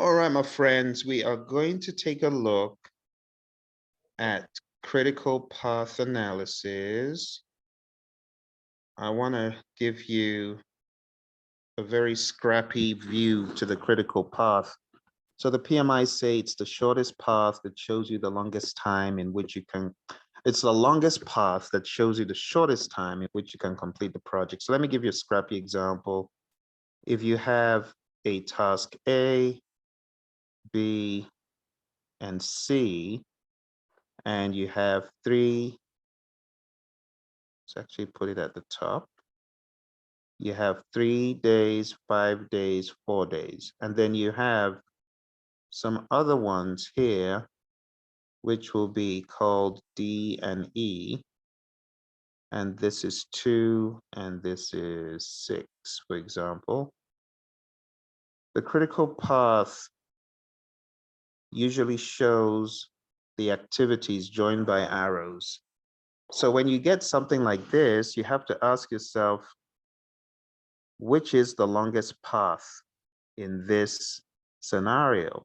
All right, my friends, we are going to take a look at critical path analysis. I want to give you a very scrappy view to the critical path. So the PMI say it's the shortest path that shows you the longest time in which you can, it's the longest path that shows you the shortest time in which you can complete the project. So let me give you a scrappy example. If you have a task A, B, and C, and you have three, let's actually put it at the top. You have 3 days, 5 days, 4 days, and then you have some other ones here, which will be called D and E. And this is 2, and this is 6, for example. The critical path usually shows the activities joined by arrows. So when you get something like this, you have to ask yourself, which is the longest path in this scenario?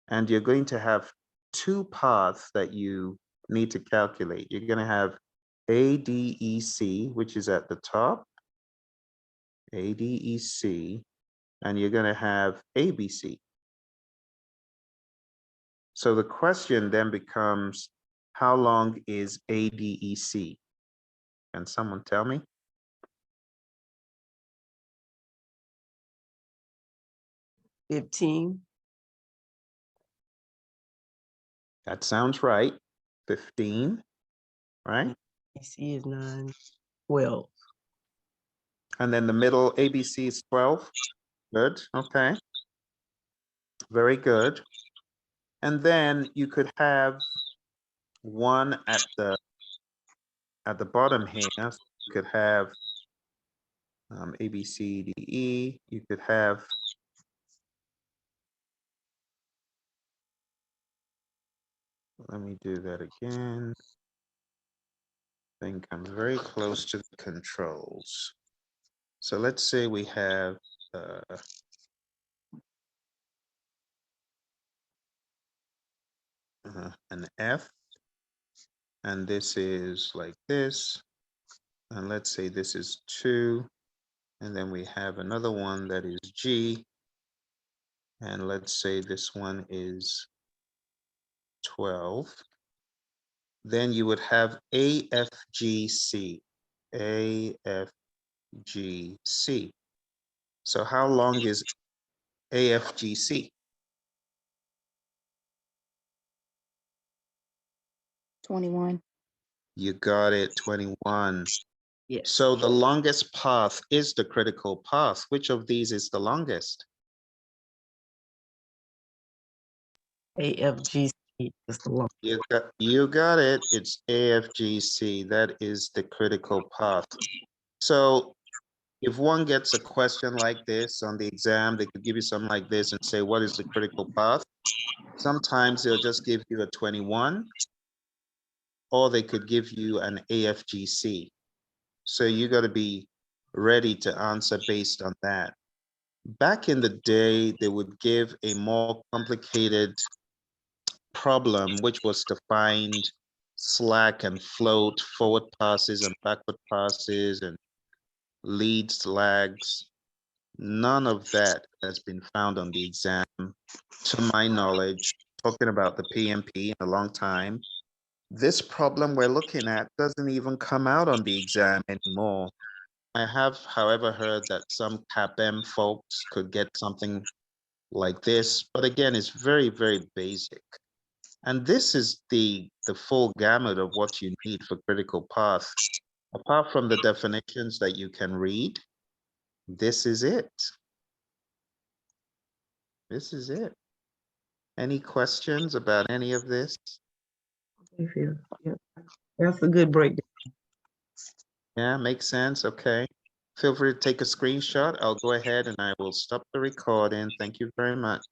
And you're going to have two paths that you need to calculate. You're going to have ADEC, which is at the top, ADEC, and you're going to have ABC. So the question then becomes, how long is ADEC? Can someone tell me? $15. That sounds right. 15, right? AC is 9, 12. And then the middle ABC is 12. Good. Okay. Very good. And then you could have one at the bottom here. So you could have A, B, C, D, E. You could have let me do that again. I think I'm very close to the controls. So let's say we have an F, and this is like this. And let's say this is 2. And then we have another one that is G. And let's say this one is 12. Then you would have AFGC, AFGC. So how long is AFGC? 21. You got it, 21. Yes. So the longest path is the critical path. Which of these is the longest? AFGC is the long. You got it. It's AFGC. That is the critical path. So if one gets a question like this on the exam, they could give you something like this and say, what is the critical path? Sometimes they'll just give you a 21, or they could give you an AFGC. So you got to be ready to answer based on that. Back in the day, they would give a more complicated problem, which was to find slack and float, forward passes and backward passes, and leads, lags. None of that has been found on the exam, to my knowledge, talking about the PMP in a long time. This problem we're looking at doesn't even come out on the exam anymore. I have, however, heard that some CAPM folks could get something like this, but again, it's very, very basic. And this is the full gamut of what you need for critical path. Apart from the definitions that you can read, this is it. This is it. Any questions about any of this? Yeah. That's a good breakdown. Yeah, makes sense. Okay. Feel free to take a screenshot. I'll go ahead and I will stop the recording. Thank you very much.